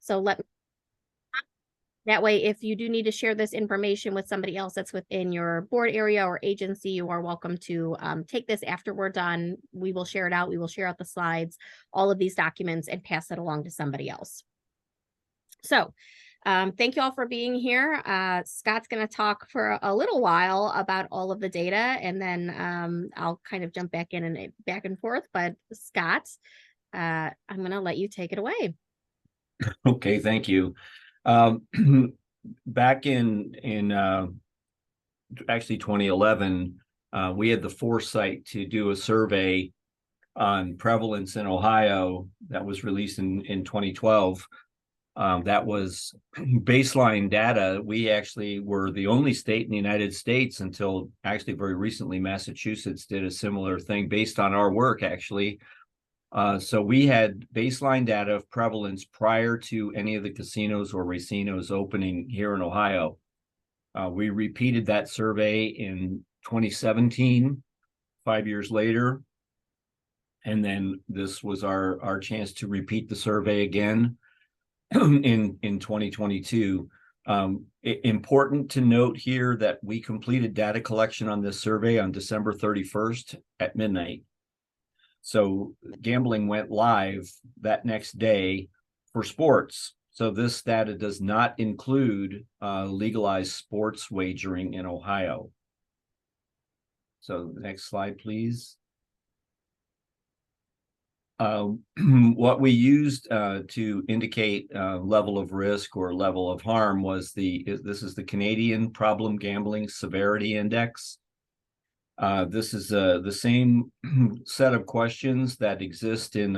So that way, if you do need to share this information with somebody else that's within your board area or agency, you are welcome to take this after we're done. We will share it out. We will share out the slides, all of these documents, and pass it along to somebody else. So thank you all for being here. Scott's going to talk for a little while about all of the data, and then I'll kind of jump back in and back and forth. But Scott, I'm going to let you take it away. Okay, thank you. Back in actually 2011, we had the foresight to do a survey on prevalence in Ohio that was released in 2012. That was baseline data. We actually were the only state in the United States until actually very recently, Massachusetts did a similar thing based on our work, actually. So we had baseline data of prevalence prior to any of the casinos or racinos opening here in Ohio. We repeated that survey in 2017, 5 years later. And then this was our chance to repeat the survey again in 2022. Important to note here that we completed data collection on this survey on December 31st at midnight. So gambling went live that next day for sports. So this data does not include legalized sports wagering in Ohio. So next slide, please. What we used to indicate level of risk or level of harm was this is the Canadian Problem Gambling Severity Index. This is the same set of questions that exist in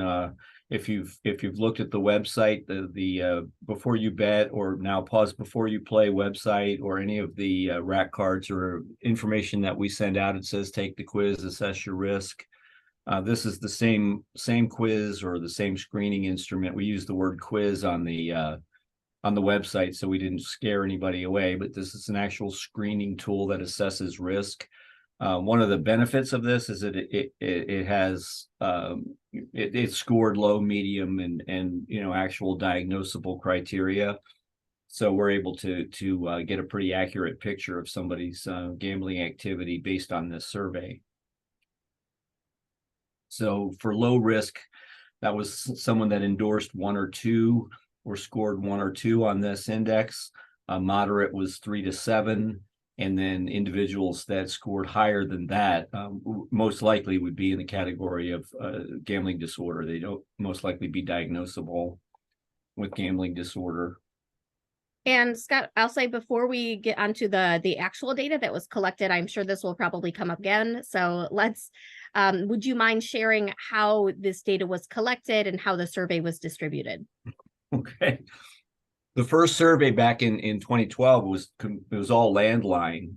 if you've looked at the website, the Before You Bet or Now Pause Before You Play website, or any of the rack cards or information that we send out. It says take the quiz, assess your risk. This is the same quiz or the same screening instrument. We use the word quiz on the website, so we didn't scare anybody away. But this is an actual screening tool that assesses risk. One of the benefits of this is that it has it scored low, medium, and actual diagnosable criteria. So we're able to get a pretty accurate picture of somebody's gambling activity based on this survey. So for low risk, that was someone that endorsed 1 or 2 or scored 1 or 2 on this index. Moderate was 3 to 7. And then individuals that scored higher than that most likely would be in the category of gambling disorder. They don't most likely be diagnosable with gambling disorder. And Scott, I'll say before we get onto the actual data that was collected, I'm sure this will probably come up again. So let's, would you mind sharing how this data was collected and how the survey was distributed? Okay. The first survey back in 2012 was all landline,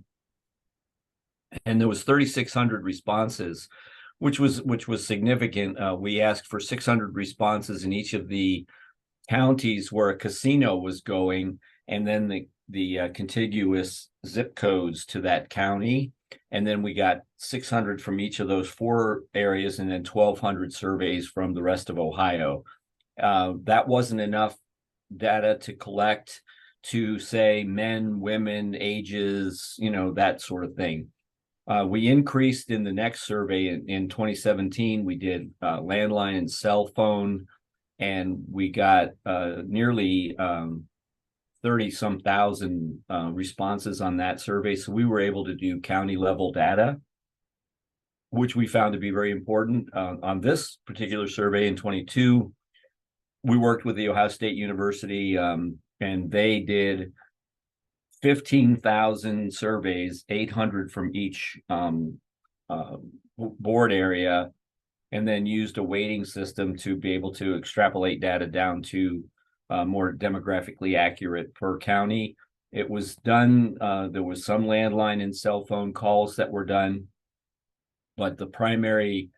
and there was 3,600 responses, which was significant. We asked for 600 responses in each of the counties where a casino was going, and then the contiguous zip codes to that county, and then we got 600 from each of those 4 areas, and then 1,200 surveys from the rest of Ohio. That wasn't enough data to collect to say men, women, ages, that sort of thing. We increased in the next survey in 2017. We did landline and cell phone, and we got nearly 30-some thousand responses on that survey. So we were able to do county level data, which we found to be very important. On this particular survey in 22, we worked with the Ohio State University, and they did 15,000 surveys, 800 from each board area, and then used a weighting system to be able to extrapolate data down to more demographically accurate per county. It was done, there was some landline and cell phone calls that were done, but the primary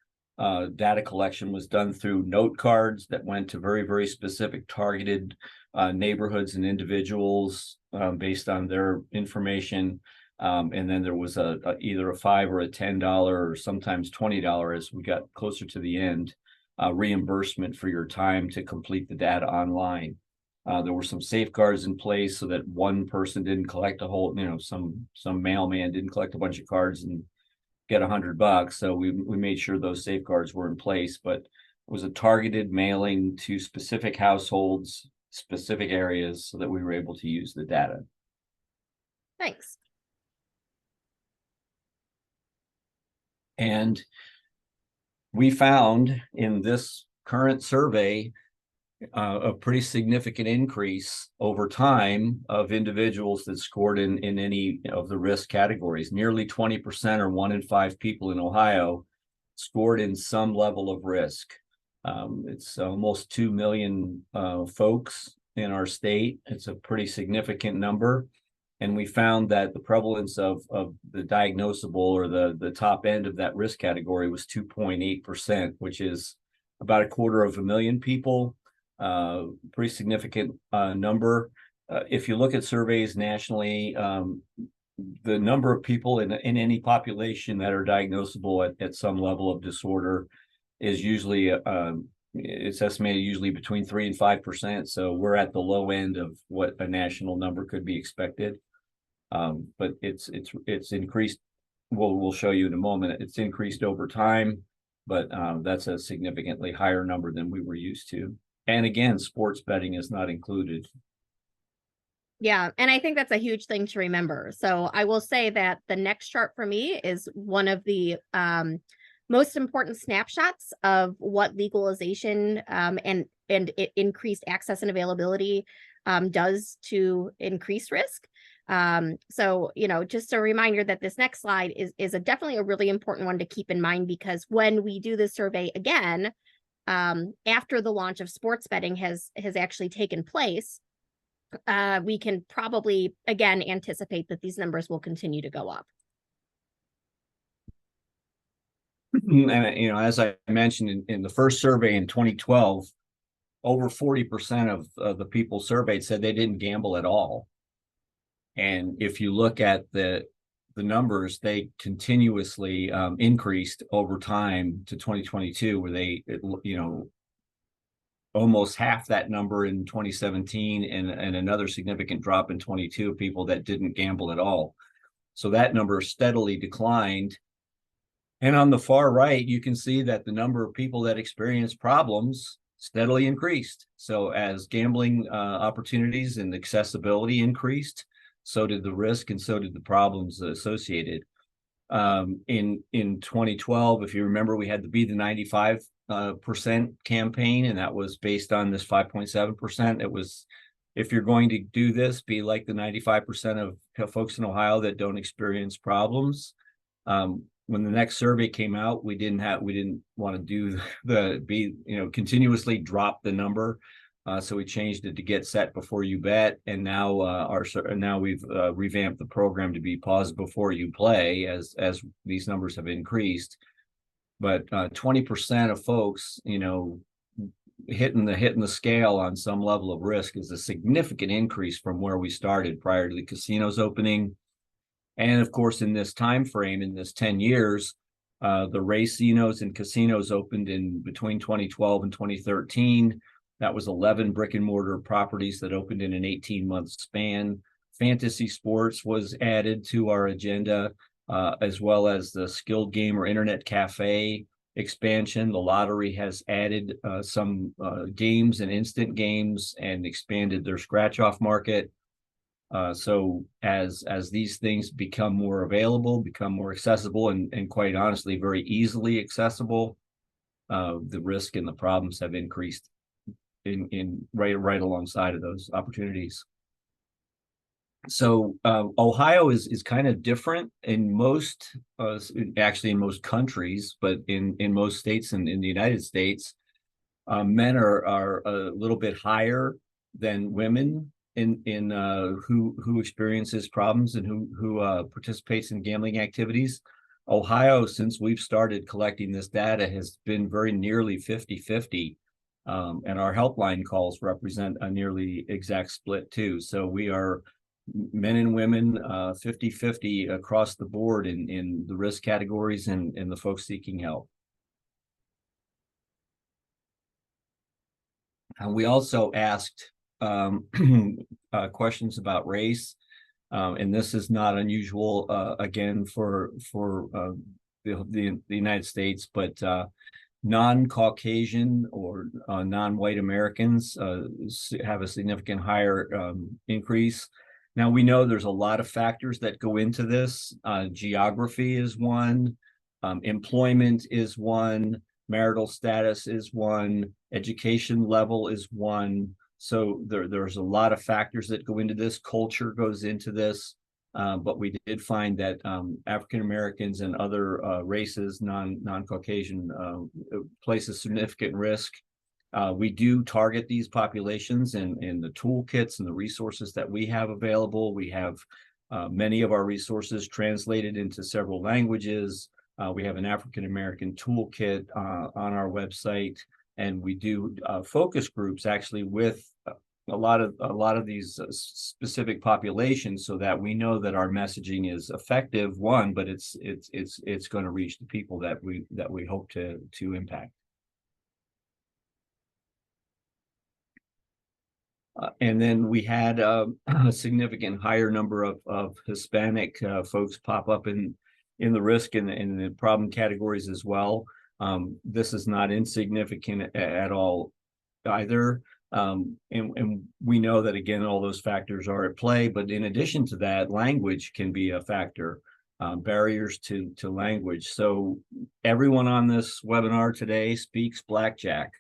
data collection was done through note cards that went to very, very specific targeted neighborhoods and individuals based on their information. And then there was either a $5 or a $10 or sometimes $20 as we got closer to the end reimbursement for your time to complete the data online. There were some safeguards in place so that one person didn't collect a whole, some mailman didn't collect a bunch of cards and get $100. So we made sure those safeguards were in place, but it was a targeted mailing to specific households, specific areas, so that we were able to use the data. Thanks. And we found in this current survey a pretty significant increase over time of individuals that scored in any of the risk categories. Nearly 20%, or 1 in 5 people in Ohio, scored in some level of risk. It's almost 2 million folks in our state. It's a pretty significant number. And we found that the prevalence of the diagnosable, or the top end of that risk category, was 2.8%, which is about 250,000 people. Pretty significant number. If you look at surveys nationally, the number of people in any population that are diagnosable at some level of disorder is usually it's estimated usually between 3 and 5%. So we're at the low end of what a national number could be expected. But it's increased. We'll show you in a moment. It's increased over time, but that's a significantly higher number than we were used to. And again, sports betting is not included. Yeah, and I think that's a huge thing to remember. So I will say that the next chart for me is one of the most important snapshots of what legalization and increased access and availability does to increase risk. So, just a reminder that this next slide is definitely a really important one to keep in mind, because when we do this survey again, after the launch of sports betting has actually taken place, we can probably again anticipate that these numbers will continue to go up. And as I mentioned in the first survey in 2012, over 40% of the people surveyed said they didn't gamble at all. And if you look at the numbers, they continuously increased over time to 2022, where they almost half that number in 2017, and another significant drop in 22 people that didn't gamble at all. So that number steadily declined. And on the far right, you can see that the number of people that experienced problems steadily increased. So as gambling opportunities and accessibility increased, so did the risk, and so did the problems associated. In 2012, if you remember, we had the Be the 95% campaign, and that was based on this 5.7%. It was, if you're going to do this, be like the 95% of folks in Ohio that don't experience problems. When the next survey came out, we didn't want to do continuously drop the number. So we changed it to Get Set Before You Bet, and now we've revamped the program to be Pause Before You Play, as these numbers have increased. But 20% of folks, hitting the scale on some level of risk is a significant increase from where we started prior to the casinos opening. And of course, in this time frame, in this 10 years, the racinos and casinos opened in between 2012 and 2013. That was 11 brick and mortar properties that opened in an 18-month span. Fantasy sports was added to our agenda, as well as the skilled game or internet cafe expansion. The lottery has added some games and instant games and expanded their scratch-off market. So as these things become more available, become more accessible, and quite honestly, very easily accessible, the risk and the problems have increased in right alongside of those opportunities. So Ohio is kind of different in most, actually in most countries, but in most states in the United States, men are a little bit higher than women in who experiences problems and who participates in gambling activities. Ohio, since we've started collecting this data, has been very nearly 50-50. And our helpline calls represent a nearly exact split too. So we are men and women 50-50 across the board in the risk categories and the folks seeking help. And we also asked questions about race. And this is not unusual, again, for the United States, but non-Caucasian or non-white Americans have a significant higher increase. Now, we know there's a lot of factors that go into this. Geography is one, employment is one, marital status is one, education level is one. So there's a lot of factors that go into this. Culture goes into this. But we did find that African Americans and other races, non-Caucasian, place a significant risk. We do target these populations in the toolkits and the resources that we have available. We have many of our resources translated into several languages. We have an African American toolkit on our website, and we do focus groups actually with a lot of these specific populations, so that we know that our messaging is effective, one, but it's going to reach the people that we hope to impact. And then we had a significant higher number of Hispanic folks pop up in the risk and in the problem categories as well. This is not insignificant at all either. And we know that, again, all those factors are at play, but in addition to that, language can be a factor, barriers to language. So everyone on this webinar today speaks blackjack.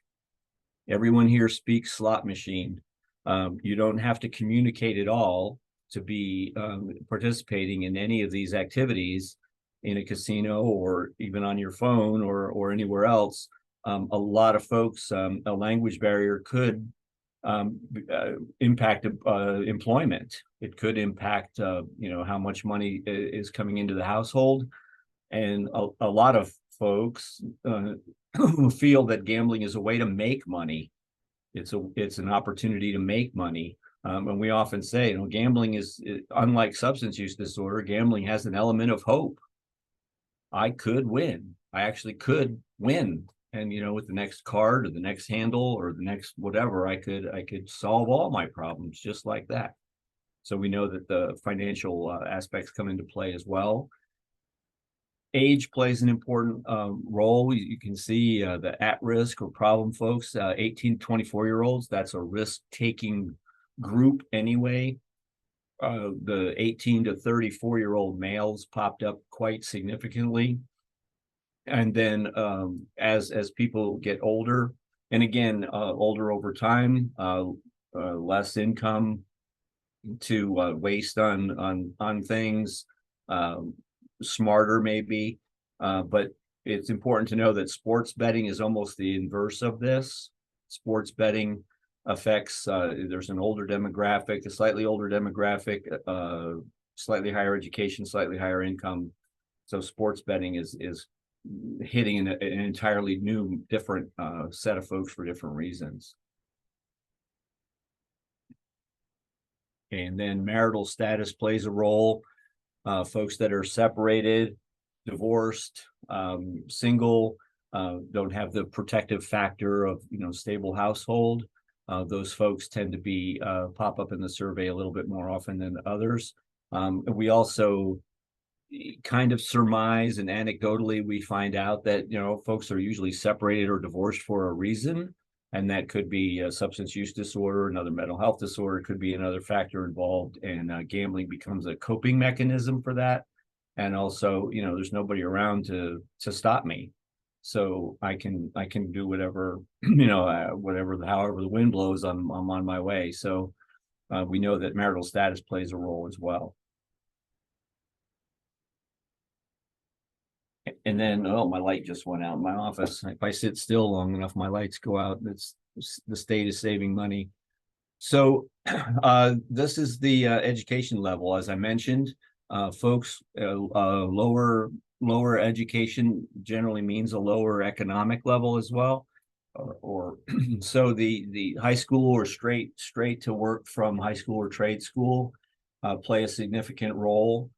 Everyone here speaks slot machine. You don't have to communicate at all to be participating in any of these activities in a casino or even on your phone or anywhere else. A lot of folks, a language barrier could impact employment. It could impact, how much money is coming into the household. And a lot of folks feel that gambling is a way to make money. It's an opportunity to make money. And we often say, gambling is, unlike substance use disorder, gambling has an element of hope. I could win. I actually could win. And, with the next card or the next handle or the next whatever, I could solve all my problems just like that. So we know that the financial aspects come into play as well. Age plays an important role. You can see the at-risk or problem folks, 18 to 24-year-olds, that's a risk-taking group anyway. The 18 to 34-year-old males popped up quite significantly. And then as people get older, and again, older over time, less income to waste on things, smarter maybe, but it's important to know that sports betting is almost the inverse of this. Sports betting affects, there's an older demographic, a slightly older demographic, slightly higher education, slightly higher income. So sports betting is hitting an entirely new, different set of folks for different reasons. And then marital status plays a role. Folks that are separated, divorced, single, don't have the protective factor of stable household. Those folks tend to be pop up in the survey a little bit more often than others. We also kind of surmise, and anecdotally we find out that folks are usually separated or divorced for a reason, and that could be a substance use disorder, another mental health disorder, could be another factor involved, and gambling becomes a coping mechanism for that. And also, there's nobody around to stop me, so I can do whatever, however the wind blows, I'm on my way. So we know that marital status plays a role as well. And then, my light just went out in my office. If I sit still long enough, my lights go out. The state is saving money. So this is the education level. As I mentioned, folks, lower education generally means a lower economic level as well. Or so the high school or straight to work from high school or trade school play a significant role.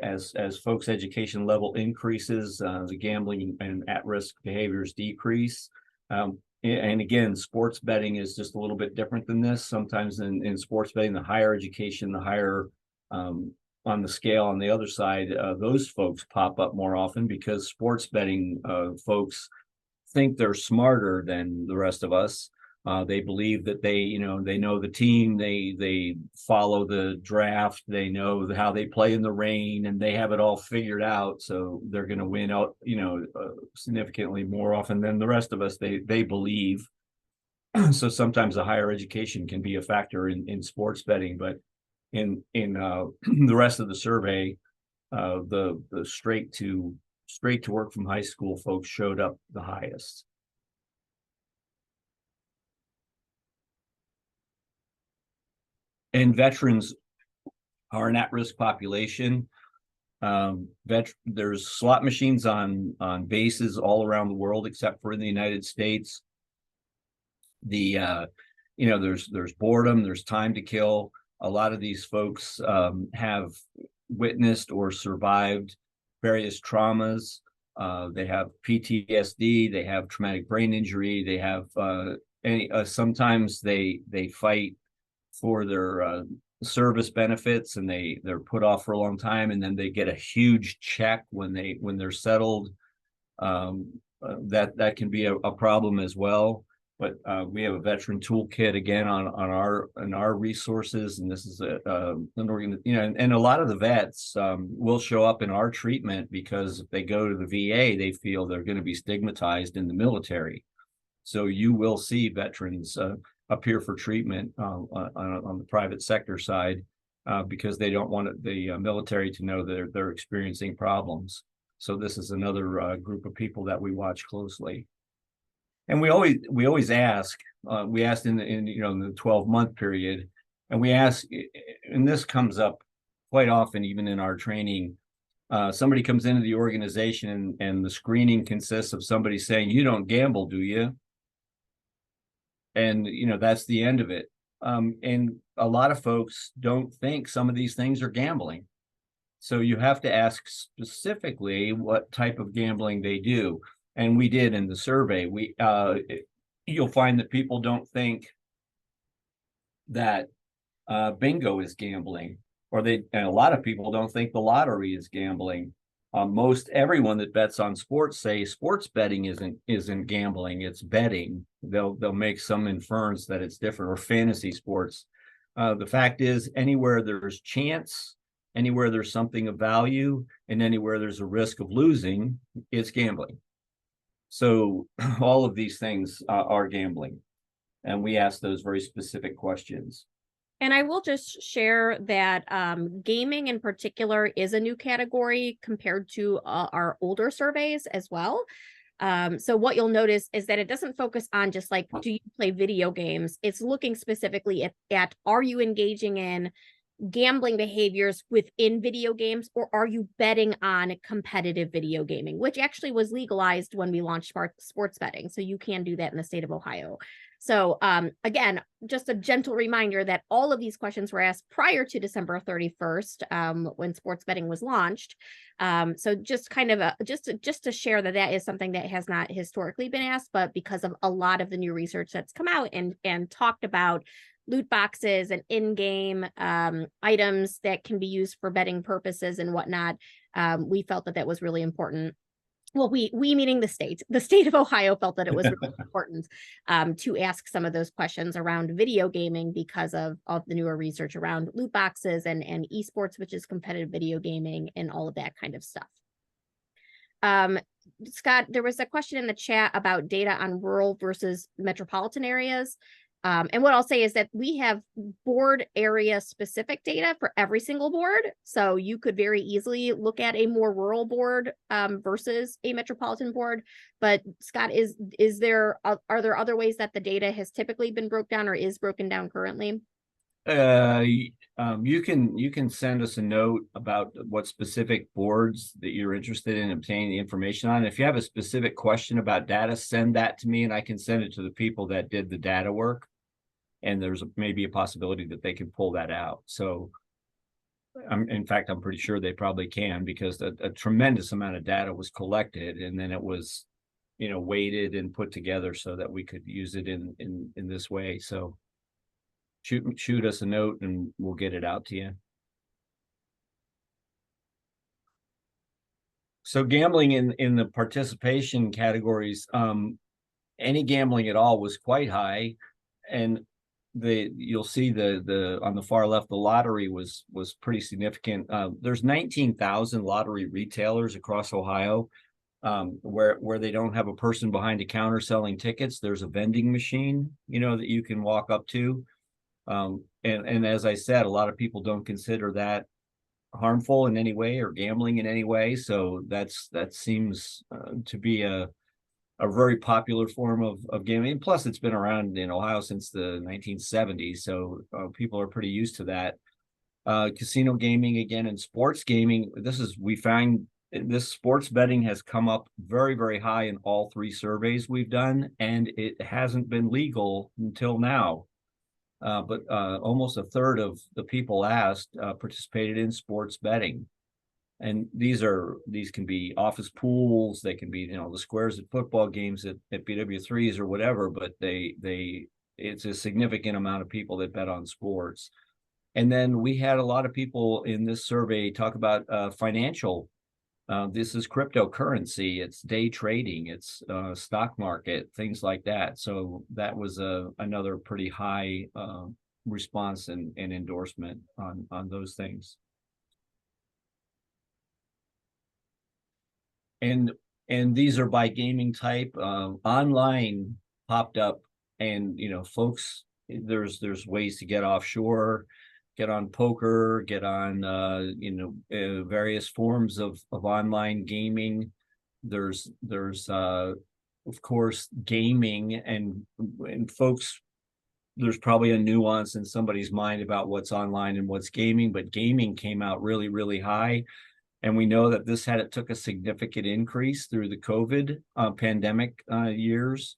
As folks' education level increases, the gambling and at-risk behaviors decrease. and again, sports betting is just a little bit different than this. Sometimes in sports betting, the higher education, the higher on the scale on the other side, those folks pop up more often because sports betting folks think they're smarter than the rest of us. They believe that they know the team, they follow the draft, they know how they play in the rain, and they have it all figured out. So they're going to win out, significantly more often than the rest of us. They believe. So sometimes the higher education can be a factor in sports betting, but in the rest of the survey, the straight to work from high school folks showed up the highest. And veterans are an at-risk population. There's slot machines on bases all around the world, except for in the United States. There's boredom, there's time to kill. A lot of these folks have witnessed or survived various traumas. They have PTSD, they have traumatic brain injury, they have sometimes they fight for their service benefits, and they're put off for a long time, and then they get a huge check when they're settled. That can be a problem as well. But we have a veteran toolkit again on our resources, and this is an organ, and a lot of the vets will show up in our treatment because if they go to the VA, they feel they're going to be stigmatized in the military. So you will see veterans appear for treatment on the private sector side because they don't want the military to know that they're experiencing problems. So this is another group of people that we watch closely. And we always ask. We asked in the 12-month period, and we ask, and this comes up quite often, even in our training. Somebody comes into the organization, and the screening consists of somebody saying, "You don't gamble, do you?" And that's the end of it. And a lot of folks don't think some of these things are gambling. So you have to ask specifically what type of gambling they do. And we did in the survey. You'll find that people don't think that bingo is gambling, and a lot of people don't think the lottery is gambling. Most everyone that bets on sports say sports betting isn't gambling, it's betting. They'll make some inference that it's different, or fantasy sports. The fact is, anywhere there's chance, anywhere there's something of value, and anywhere there's a risk of losing, it's gambling. So all of these things are gambling, and we ask those very specific questions. And I will just share that gaming in particular is a new category compared to our older surveys as well. So what you'll notice is that it doesn't focus on just like, do you play video games? It's looking specifically at are you engaging in gambling behaviors within video games, or are you betting on competitive video gaming, which actually was legalized when we launched sports betting. So you can do that in the state of Ohio. So again, just a gentle reminder that all of these questions were asked prior to December 31st, when sports betting was launched. So just kind of just to share that is something that has not historically been asked, but because of a lot of the new research that's come out and talked about loot boxes and in-game items that can be used for betting purposes and whatnot, we felt that was really important. Well, we meaning the state of Ohio felt that it was really important to ask some of those questions around video gaming because of the newer research around loot boxes and esports, which is competitive video gaming, and all of that kind of stuff. Scott, there was a question in the chat about data on rural versus metropolitan areas. And what I'll say is that we have board area specific data for every single board. So you could very easily look at a more rural board versus a metropolitan board. But Scott, are there other ways that the data has typically been broken down or is broken down currently? You can send us a note about what specific boards that you're interested in obtaining the information on. If you have a specific question about data, send that to me and I can send it to the people that did the data work. And there's maybe a possibility that they can pull that out. So in fact, I'm pretty sure they probably can, because a tremendous amount of data was collected, and then it was weighted and put together so that we could use it in this way. So shoot us a note and we'll get it out to you. So gambling in the participation categories, any gambling at all was quite high, and you'll see the on the far left, the lottery was pretty significant. There's 19,000 lottery retailers across Ohio, where they don't have a person behind a counter selling tickets. There's a vending machine, that you can walk up to. And as I said, a lot of people don't consider that harmful in any way or gambling in any way. So that seems to be a very popular form of gaming. And plus, it's been around in Ohio since the 1970s, so people are pretty used to that. Casino gaming again, and sports gaming. We find this sports betting has come up very, very high in all three surveys we've done, and it hasn't been legal until now. But almost a third of the people asked participated in sports betting. And these can be office pools, they can be, the squares at football games at BW3s or whatever, but it's a significant amount of people that bet on sports. And then we had a lot of people in this survey talk about financial. This is cryptocurrency, it's day trading, it's stock market, things like that. So that was another pretty high response and endorsement on those things. And these are by gaming type. Online popped up, and folks, there's ways to get offshore, get on poker, get on various forms of online gaming. There's of course gaming, and folks, there's probably a nuance in somebody's mind about what's online and what's gaming, but gaming came out really, really high. And we know that it took a significant increase through the COVID pandemic years.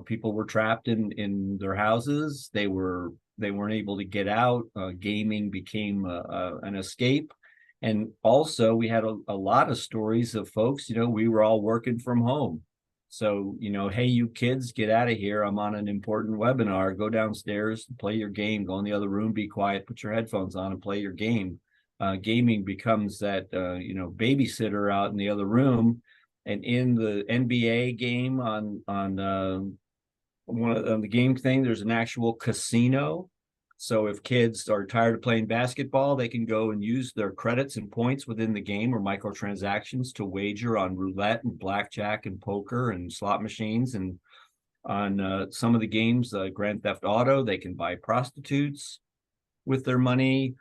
People were trapped in their houses. They weren't able to get out. Gaming became an escape. And also we had a lot of stories of folks, we were all working from home. So, hey, you kids, get out of here. I'm on an important webinar. Go downstairs, play your game, go in the other room, be quiet, put your headphones on and play your game. Gaming becomes that babysitter out in the other room. And in the NBA game on the game thing, there's an actual casino. So if kids are tired of playing basketball, they can go and use their credits and points within the game or microtransactions to wager on roulette and blackjack and poker and slot machines. And on some of the games, Grand Theft Auto, they can buy prostitutes with their money.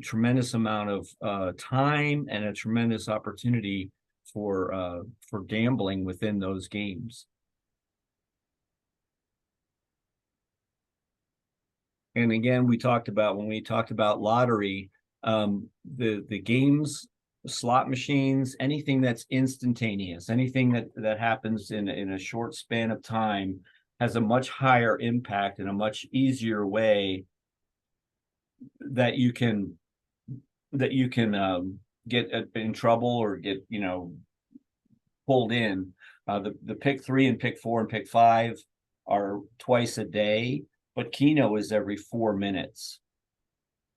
Tremendous amount of time and a tremendous opportunity for gambling within those games. And again, when we talked about lottery, the games, slot machines, anything that's instantaneous, anything that happens in a short span of time has a much higher impact and a much easier way that you can get in trouble or get pulled in. The pick 3 and pick 4 and pick 5 are twice a day, but Keno is every 4 minutes.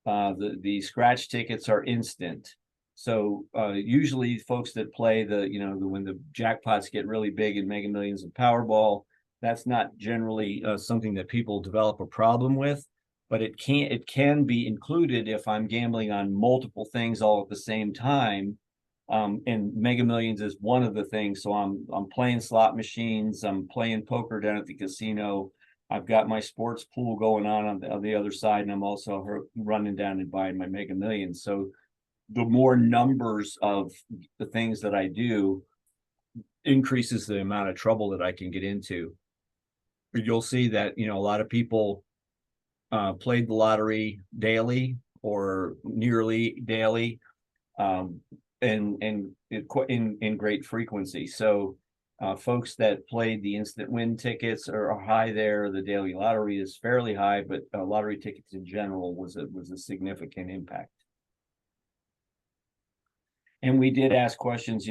The scratch tickets are instant. So usually folks that play when the jackpots get really big in Mega Millions and Powerball, that's not generally something that people develop a problem with. But it can be included if I'm gambling on multiple things all at the same time. And Mega Millions is one of the things. So I'm playing slot machines, I'm playing poker down at the casino. I've got my sports pool going on the other side, and I'm also running down and buying my Mega Millions. So the more numbers of the things that I do increases the amount of trouble that I can get into. You'll see that a lot of people played the lottery daily or nearly daily, and in great frequency. So folks that played the instant win tickets are high there. The daily lottery is fairly high, but lottery tickets in general was a significant impact. And we did ask questions.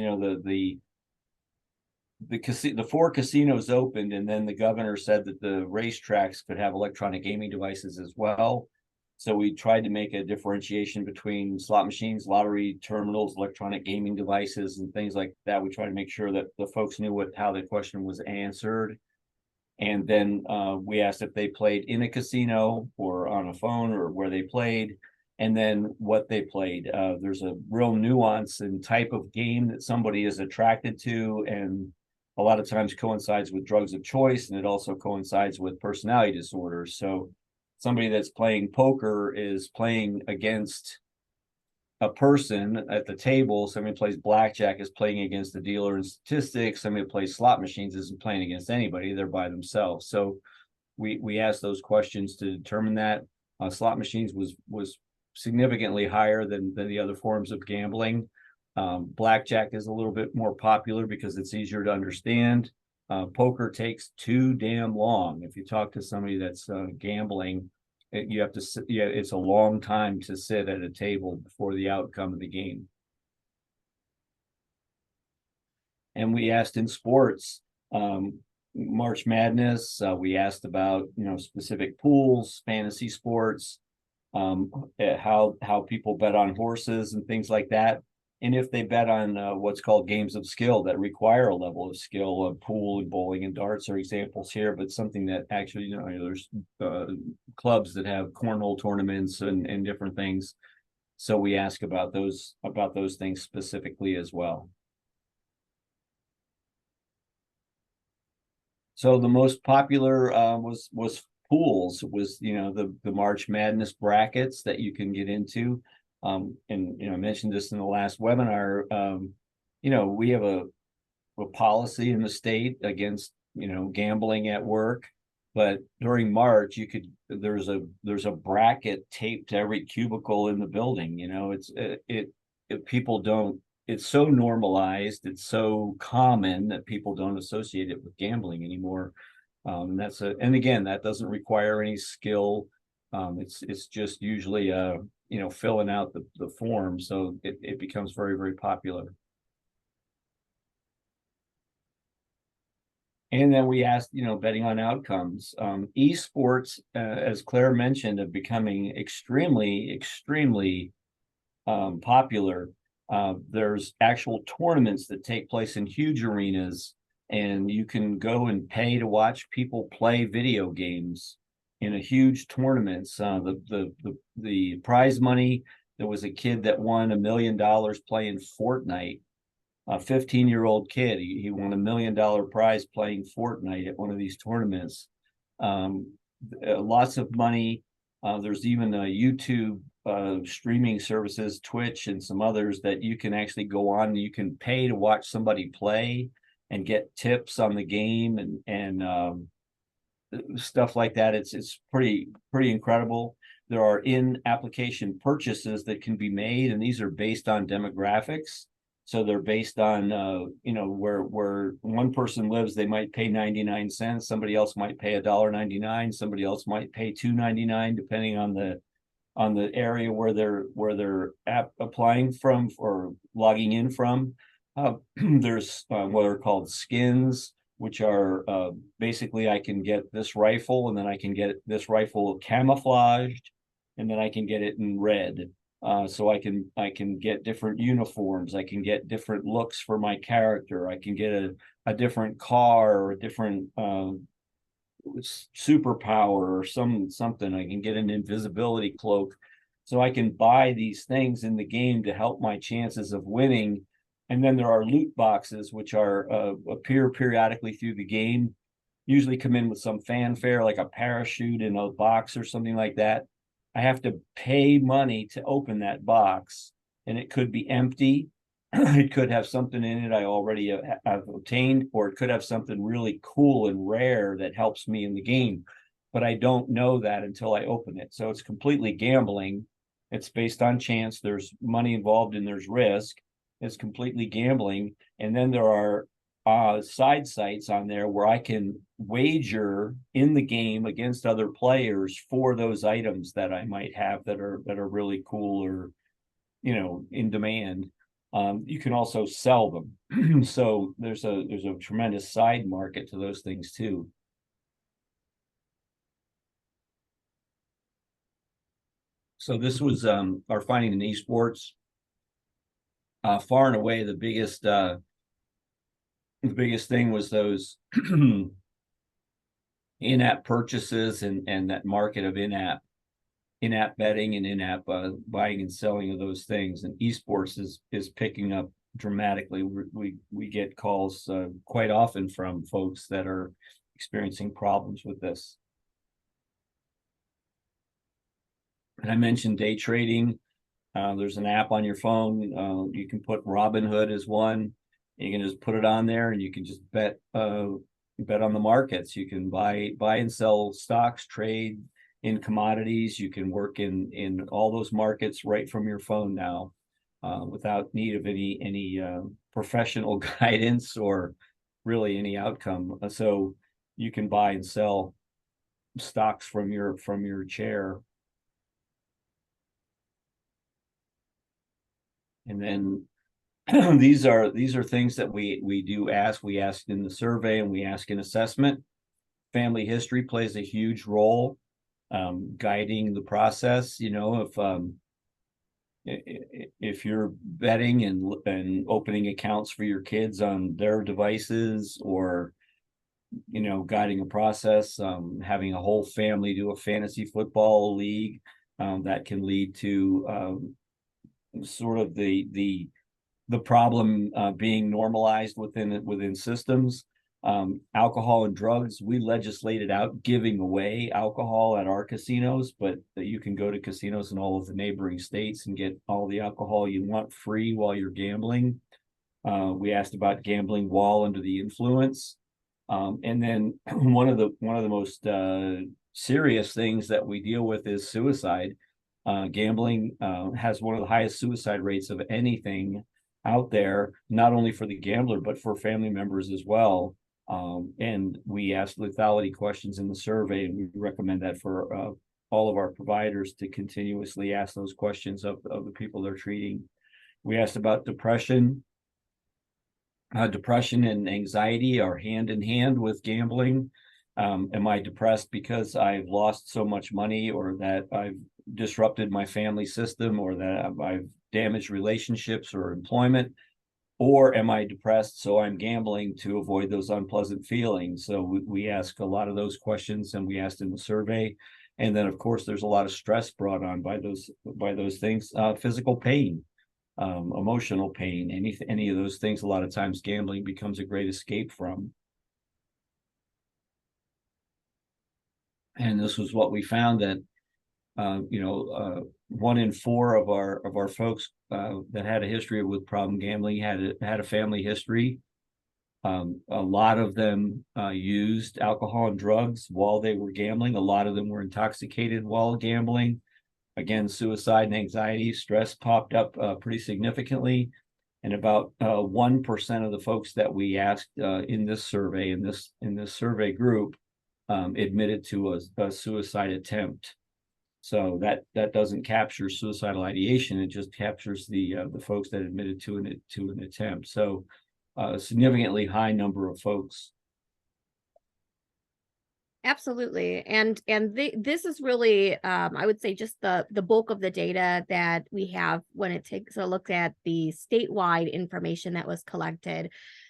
the four casinos opened, and then the governor said that the racetracks could have electronic gaming devices as well. So we tried to make a differentiation between slot machines, lottery terminals, electronic gaming devices, and things like that. We try to make sure that the folks knew how the question was answered. And then we asked if they played in a casino or on a phone or where they played, and then what they played. There's a real nuance and type of game that somebody is attracted to, and a lot of times coincides with drugs of choice, and it also coincides with personality disorders. So somebody that's playing poker is playing against a person at the table. Somebody plays blackjack is playing against the dealer in statistics. Somebody who plays slot machines isn't playing against anybody. They're by themselves. So we asked those questions to determine that. Slot machines was significantly higher than the other forms of gambling. Blackjack is a little bit more popular because it's easier to understand. Poker takes too damn long. If you talk to somebody that's gambling, you have to sit, yeah, it's a long time to sit at a table before the outcome of the game. And we asked in sports, March Madness, we asked about, specific pools, fantasy sports, how people bet on horses and things like that. And if they bet on what's called games of skill that require a level of skill, pool and bowling and darts are examples here, but something that actually, there's clubs that have cornhole tournaments and different things. So we ask about those things specifically as well. So the most popular was pools. It was the March Madness brackets that you can get into. And I mentioned this in the last webinar. We have a policy in the state against gambling at work, but during March there's a bracket taped to every cubicle in the building. People don't. It's so normalized, it's so common that people don't associate it with gambling anymore. And again, that doesn't require any skill. It's just usually filling out the form, so it becomes very, very popular. And then we asked, betting on outcomes. Esports, as Claire mentioned, are becoming extremely, extremely popular. There's actual tournaments that take place in huge arenas, and you can go and pay to watch people play video games in a huge tournaments. The prize money, there was a kid that won $1 million playing Fortnite, a 15-year-old kid. He won $1 million prize playing Fortnite at one of these tournaments. Lots of money. There's even a YouTube streaming services, Twitch and some others, that you can actually go on and you can pay to watch somebody play and get tips on the game and stuff like that. It's pretty incredible. There are in-application purchases that can be made, and these are based on demographics. So they're based on where one person lives, they might pay 99 cents, somebody else might pay $1.99, somebody else might pay $2.99, depending on the area where they're applying from or logging in from. There's what are called skins, which are basically I can get this rifle, and then I can get this rifle camouflaged, and then I can get it in red. So I can get different uniforms. I can get different looks for my character. I can get a different car or a different superpower or something. I can get an invisibility cloak. So I can buy these things in the game to help my chances of winning. And then there are loot boxes, which appear periodically through the game, usually come in with some fanfare, like a parachute in a box or something like that. I have to pay money to open that box, and it could be empty. It could have something in it I already have obtained, or it could have something really cool and rare that helps me in the game. But I don't know that until I open it. So it's completely gambling. It's based on chance. There's money involved and there's risk. It's completely gambling. And then there are side sites on there where I can wager in the game against other players for those items that I might have that are really cool or in demand. You can also sell them. So there's a tremendous side market to those things too. So this was our finding in esports. Far and away the biggest thing was those in-app purchases and that market of in-app betting and in-app buying and selling of those things. And esports is picking up dramatically. We get calls quite often from folks that are experiencing problems with this. And I mentioned day trading. There's an app on your phone. You can put Robinhood as one. You can just put it on there, and you can just bet on the markets. You can buy and sell stocks, trade in commodities. You can work in all those markets right from your phone now, without need of any professional guidance or really any outcome. So you can buy and sell stocks from your chair. And then these are things that we do ask. We ask in the survey and we ask in assessment. Family history plays a huge role, guiding the process. You know, if you're betting and opening accounts for your kids on their devices, or guiding a process, having a whole family do a fantasy football league, that can lead to sort of the problem being normalized within systems. Alcohol and drugs, we legislated out giving away alcohol at our casinos, but you can go to casinos in all of the neighboring states and get all the alcohol you want free while you're gambling. We asked about gambling while under the influence. And then one of the most serious things that we deal with is suicide. Gambling has one of the highest suicide rates of anything out there, not only for the gambler, but for family members as well. And we asked lethality questions in the survey, and we recommend that for all of our providers to continuously ask those questions of the people they're treating. We asked about depression. Depression and anxiety are hand in hand with gambling. Am I depressed because I've lost so much money, or that I've disrupted my family system, or that I've damaged relationships or employment? Or am I depressed so I'm gambling to avoid those unpleasant feelings? So we ask a lot of those questions, and we asked in the survey. And then, of course, there's a lot of stress brought on by those things. Physical pain, emotional pain, any of those things. A lot of times gambling becomes a great escape from. And this was what we found, that 1 in 4 of our folks that had a history with problem gambling had a family history. A lot of them used alcohol and drugs while they were gambling. A lot of them were intoxicated while gambling. Again, suicide and anxiety, stress popped up pretty significantly. And about 1% of the folks that we asked in this survey, in this survey group, admitted to a suicide attempt. So that doesn't capture suicidal ideation. It just captures the folks that admitted to an attempt. So a significantly high number of folks. Absolutely. And this is really, I would say, just the bulk of the data that we have when it takes a look at the statewide information that was collected.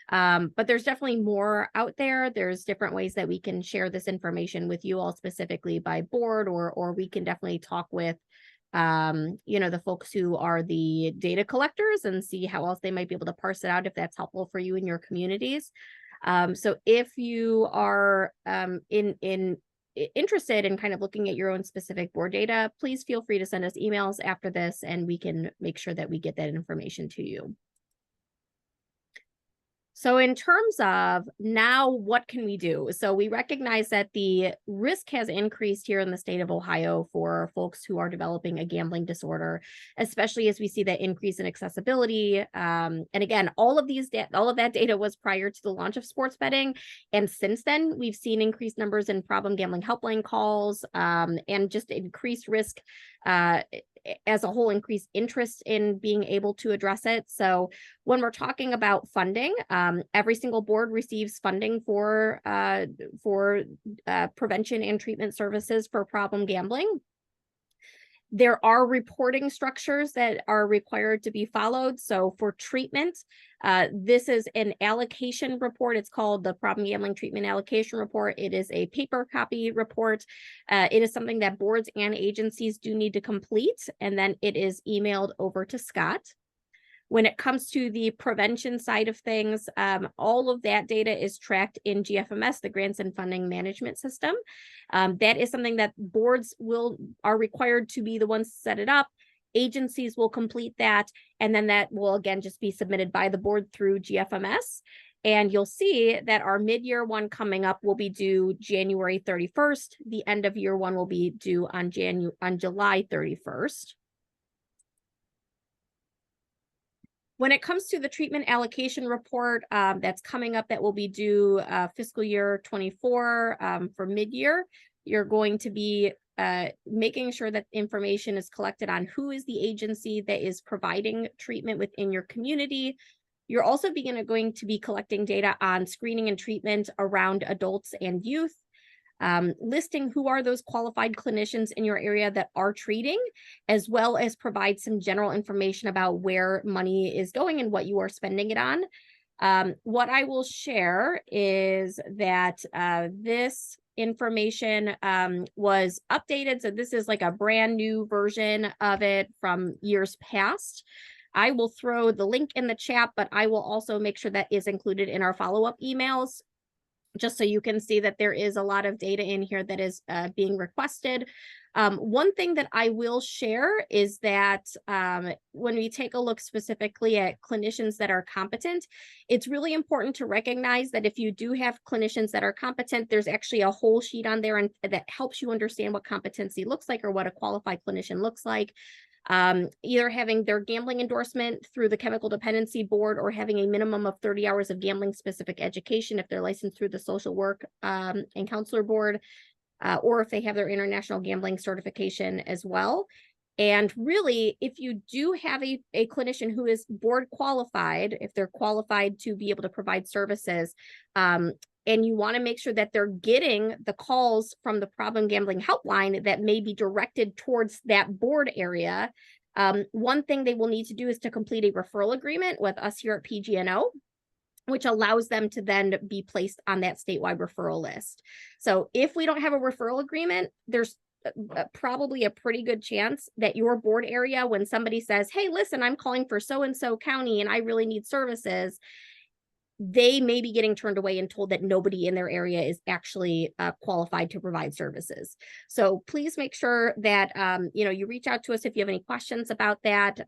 But there's definitely more out there. There's different ways that we can share this information with you all, specifically by board, or we can definitely talk with the folks who are the data collectors and see how else they might be able to parse it out, if that's helpful for you in your communities. So if you are interested in kind of looking at your own specific board data, please feel free to send us emails after this, and we can make sure that we get that information to you. So in terms of now, what can we do? So we recognize that the risk has increased here in the state of Ohio for folks who are developing a gambling disorder, especially as we see that increase in accessibility. And again, all of that data was prior to the launch of sports betting. And since then, we've seen increased numbers in problem gambling helpline calls, and just increased risk as a whole increased interest in being able to address it. So when we're talking about funding, every single board receives funding for prevention and treatment services for problem gambling. There are reporting structures that are required to be followed. So for treatment, this is an allocation report. It's called the Problem Gambling Treatment Allocation Report. It is a paper copy report. It is something that boards and agencies do need to complete, and then it is emailed over to Scott. When it comes to the prevention side of things, all of that data is tracked in GFMS, the Grants and Funding Management System. That is something that boards are required to be the ones to set it up. Agencies will complete that, and then that will again just be submitted by the board through GFMS. And you'll see that our mid-year one coming up will be due January 31st. The end of year one will be due on July 31st. When it comes to the treatment allocation report that's coming up, that will be due fiscal year 24 for mid-year, you're going to be making sure that information is collected on who is the agency that is providing treatment within your community. You're also going to be collecting data on screening and treatment around adults and youth. Listing who are those qualified clinicians in your area that are treating, as well as provide some general information about where money is going and what you are spending it on. What I will share is that this information was updated. So this is like a brand new version of it from years past. I will throw the link in the chat, but I will also make sure that is included in our follow-up emails, just so you can see that there is a lot of data in here that is being requested. One thing that I will share is that when we take a look specifically at clinicians that are competent, it's really important to recognize that if you do have clinicians that are competent, there's actually a whole sheet on there and that helps you understand what competency looks like or what a qualified clinician looks like. Either having their gambling endorsement through the Chemical Dependency Board or having a minimum of 30 hours of gambling specific education if they're licensed through the Social Work and Counselor Board, or if they have their international gambling certification as well. And really, if you do have a clinician who is board qualified, if they're qualified to be able to provide services, and you want to make sure that they're getting the calls from the problem gambling helpline that may be directed towards that board area, one thing they will need to do is to complete a referral agreement with us here at PGNO, which allows them to then be placed on that statewide referral list. So if we don't have a referral agreement, there's probably a pretty good chance that your board area, when somebody says, hey, listen, I'm calling for so-and-so county and I really need services, they may be getting turned away and told that nobody in their area is actually qualified to provide services. So please make sure that, you reach out to us if you have any questions about that.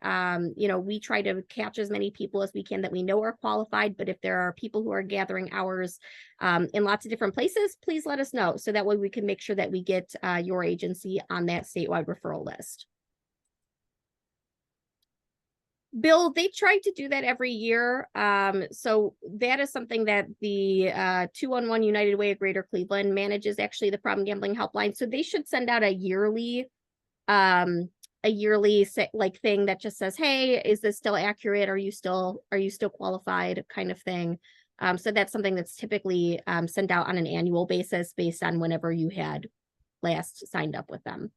We try to catch as many people as we can that we know are qualified, but if there are people who are gathering hours in lots of different places, please let us know. So that way we can make sure that we get your agency on that statewide referral list. Bill, they try to do that every year. So that is something that the 211 United Way of Greater Cleveland manages, actually, the problem gambling helpline. So they should send out a yearly thing that just says, hey, is this still accurate? Are you still qualified, kind of thing. So that's something that's typically sent out on an annual basis based on whenever you had last signed up with them.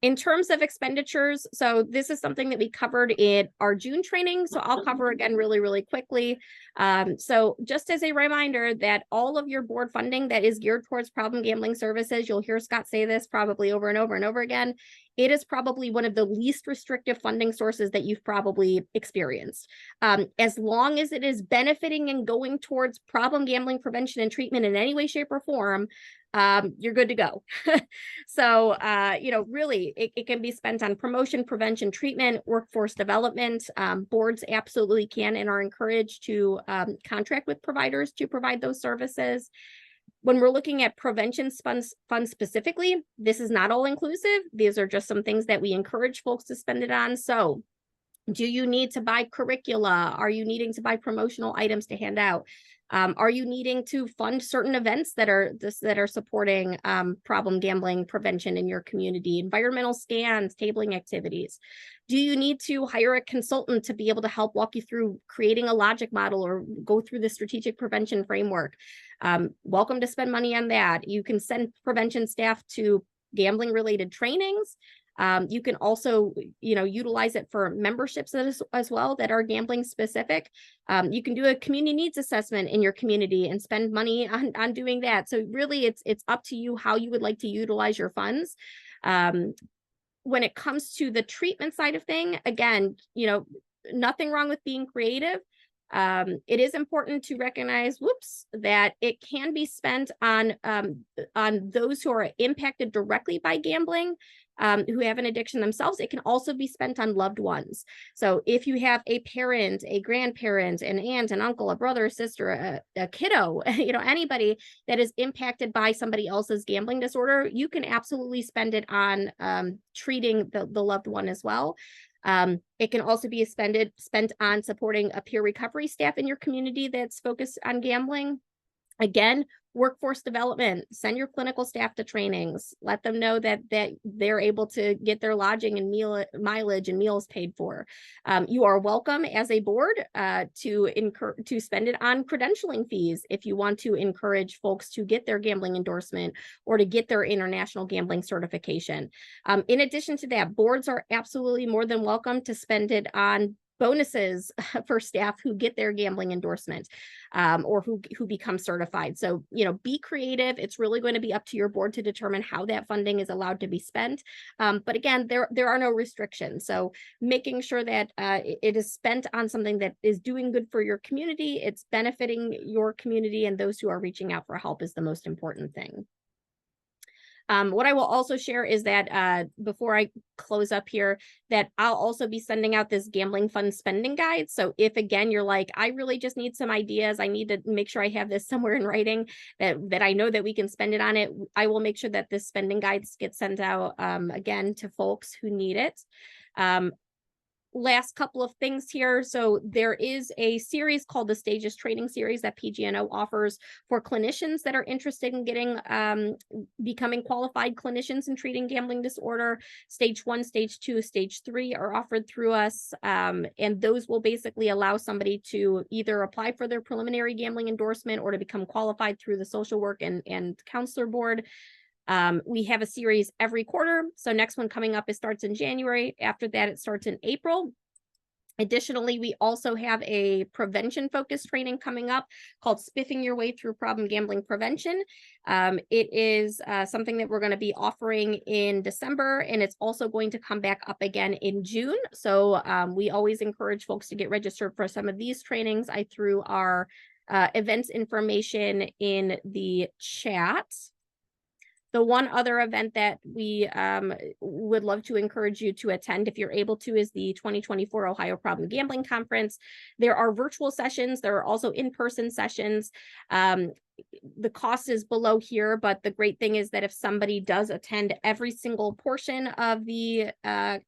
In terms of expenditures, so this is something that we covered in our June training, so I'll cover again really, really quickly. So just as a reminder that all of your board funding that is geared towards problem gambling services, you'll hear Scott say this probably over and over and over again, it is probably one of the least restrictive funding sources that you've probably experienced. As long as it is benefiting and going towards problem gambling prevention and treatment in any way, shape, or form, you're good to go. So, really, it can be spent on promotion, prevention, treatment, workforce development. Boards absolutely can and are encouraged to contract with providers to provide those services. When we're looking at prevention funds specifically, this is not all inclusive. These are just some things that we encourage folks to spend it on. So do you need to buy curricula? Are you needing to buy promotional items to hand out? Are you needing to fund certain events that are supporting problem gambling prevention in your community? Environmental scans, tabling activities. Do you need to hire a consultant to be able to help walk you through creating a logic model or go through the strategic prevention framework? Welcome to spend money on that. You can send prevention staff to gambling related trainings. You can also, utilize it for memberships as well that are gambling specific. You can do a community needs assessment in your community and spend money on doing that. So really it's up to you how you would like to utilize your funds. When it comes to the treatment side of thing, again, nothing wrong with being creative. It is important to recognize, that it can be spent on those who are impacted directly by gambling, who have an addiction themselves. It can also be spent on loved ones. So if you have a parent, a grandparent, an aunt, an uncle, a brother, a sister, a kiddo, anybody that is impacted by somebody else's gambling disorder, you can absolutely spend it on treating the loved one as well. It can also be spent on supporting a peer recovery staff in your community that's focused on gambling. Again, workforce development, send your clinical staff to trainings, let them know that they're able to get their lodging and mileage and meals paid for. You are welcome as a board to spend it on credentialing fees if you want to encourage folks to get their gambling endorsement or to get their international gambling certification. In addition to that, boards are absolutely more than welcome to spend it on bonuses for staff who get their gambling endorsement or who become certified. So, be creative. It's really going to be up to your board to determine how that funding is allowed to be spent. But again, there are no restrictions. So making sure that it is spent on something that is doing good for your community, it's benefiting your community and those who are reaching out for help is the most important thing. What I will also share is that before I close up here, that I'll also be sending out this gambling fund spending guide. So if again, you're like, I really just need some ideas, I need to make sure I have this somewhere in writing that I know that we can spend it on it, I will make sure that this spending guides get sent out again to folks who need it. Last couple of things here. So there is a series called the Stages Training Series that PGNO offers for clinicians that are interested in getting becoming qualified clinicians in treating gambling disorder. Stage 1, Stage 2, Stage 3 are offered through us, and those will basically allow somebody to either apply for their preliminary gambling endorsement or to become qualified through the social work and counselor board. We have a series every quarter. So next one coming up, it starts in January. After that, it starts in April. Additionally, we also have a prevention focused training coming up called Spiffing Your Way Through Problem Gambling Prevention. It is something that we're going to be offering in December, and it's also going to come back up again in June. So we always encourage folks to get registered for some of these trainings. I threw our events information in the chat. The one other event that we would love to encourage you to attend if you're able to is the 2024 Ohio Problem Gambling Conference. There are virtual sessions. There are also in-person sessions. The cost is below here, but the great thing is that if somebody does attend every single portion of the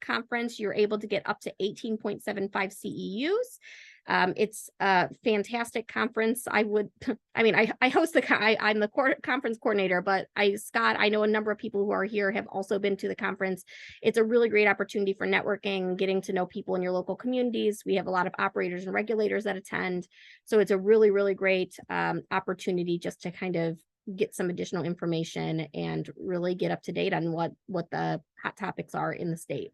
conference, you're able to get up to 18.75 CEUs. It's a fantastic conference. I host I'm the conference coordinator, but Scott, I know a number of people who are here have also been to the conference. It's a really great opportunity for networking, getting to know people in your local communities. We have a lot of operators and regulators that attend. So it's a really, really great opportunity just to kind of get some additional information and really get up to date on what the hot topics are in the state.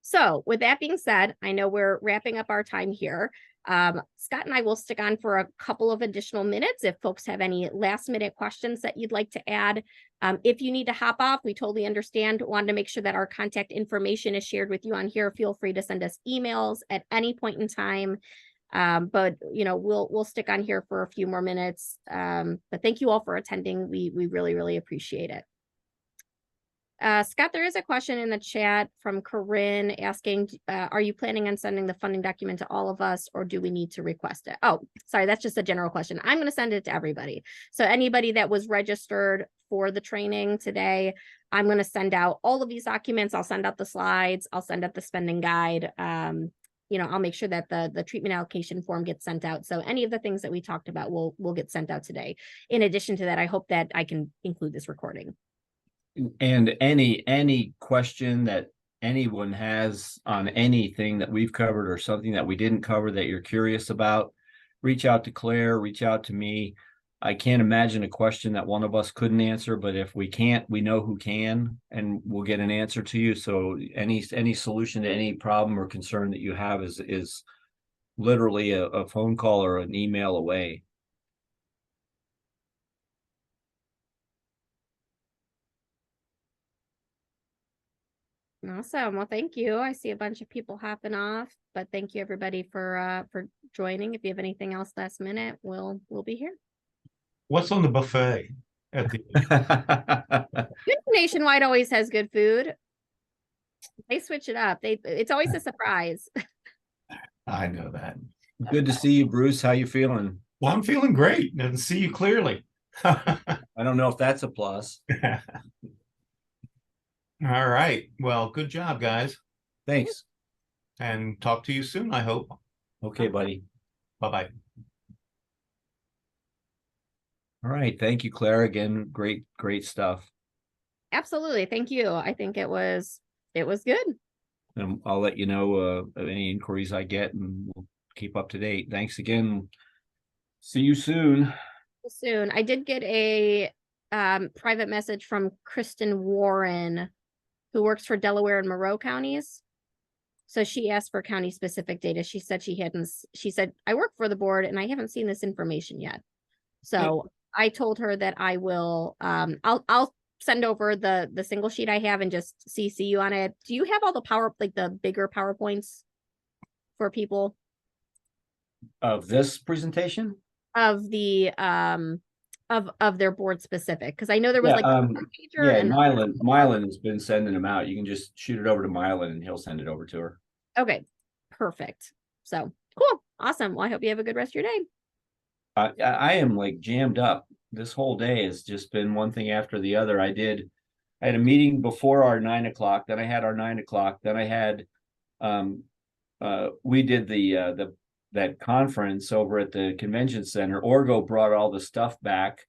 So with that being said, I know we're wrapping up our time here. Scott and I will stick on for a couple of additional minutes if folks have any last minute questions that you'd like to add. If you need to hop off, we totally understand. Wanted to make sure that our contact information is shared with you on here. Feel free to send us emails at any point in time. But we'll stick on here for a few more minutes. But thank you all for attending. We really, really appreciate it. Scott, there is a question in the chat from Corinne asking, are you planning on sending the funding document to all of us, or do we need to request it? Oh, sorry, that's just a general question. I'm going to send it to everybody. So anybody that was registered for the training today, I'm going to send out all of these documents. I'll send out the slides. I'll send out the spending guide. I'll make sure that the treatment allocation form gets sent out. So any of the things that we talked about will get sent out today. In addition to that, I hope that I can include this recording. And any question that anyone has on anything that we've covered or something that we didn't cover that you're curious about, reach out to Claire, reach out to me. I can't imagine a question that one of us couldn't answer, but if we can't, we know who can, and we'll get an answer to you. So any solution to any problem or concern that you have is literally a phone call or an email away. Awesome. Well, thank you. I see a bunch of people hopping off, but thank you everybody for joining. If you have anything else last minute, we'll be here. What's on the buffet at the Good Nationwide always has good food. They switch it up. It's always a surprise. I know that. Good to see you, Bruce. How you feeling? Well, I'm feeling great and see you clearly. I don't know if that's a plus. All right. Well, good job, guys. Thanks. And talk to you soon, I hope. Okay, buddy. Bye-bye. All right. Thank you, Claire. Again, great stuff. Absolutely. Thank you. I think it was good. And I'll let you know of any inquiries I get, and we'll keep up to date. Thanks again. See you soon. Soon. I did get a private message from Kristen Warren, who works for Delaware and Monroe counties. So she asked for county specific data. She said she said, I work for the board and I haven't seen this information yet. So I told her that I will, I'll send over the single sheet I have and just CC you on it. Do you have all the bigger PowerPoints for people? Of this presentation? Of the, of their board specific, because I know there was Mylan has been sending them out. You can just shoot it over to Mylan and he'll send it over to her. Okay, perfect. So cool, awesome. Well, I hope you have a good rest of your day. I am like jammed up. This whole day has just been one thing after the other. I had a meeting before our 9 o'clock, then I had our 9 o'clock, then I had we did that conference over at the convention center. Orgo brought all the stuff back.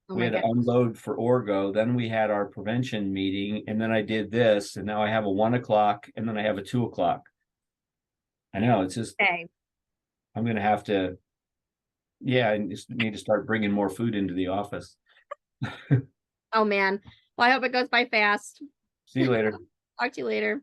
Oh We had to unload for Orgo. Then we had our prevention meeting, and then I did this, and now I have a 1 o'clock, and then I have a 2 o'clock. I know, it's just, Okay. I'm going to have to, I just need to start bringing more food into the office. Oh man. Well, I hope it goes by fast. See you later. Talk to you later.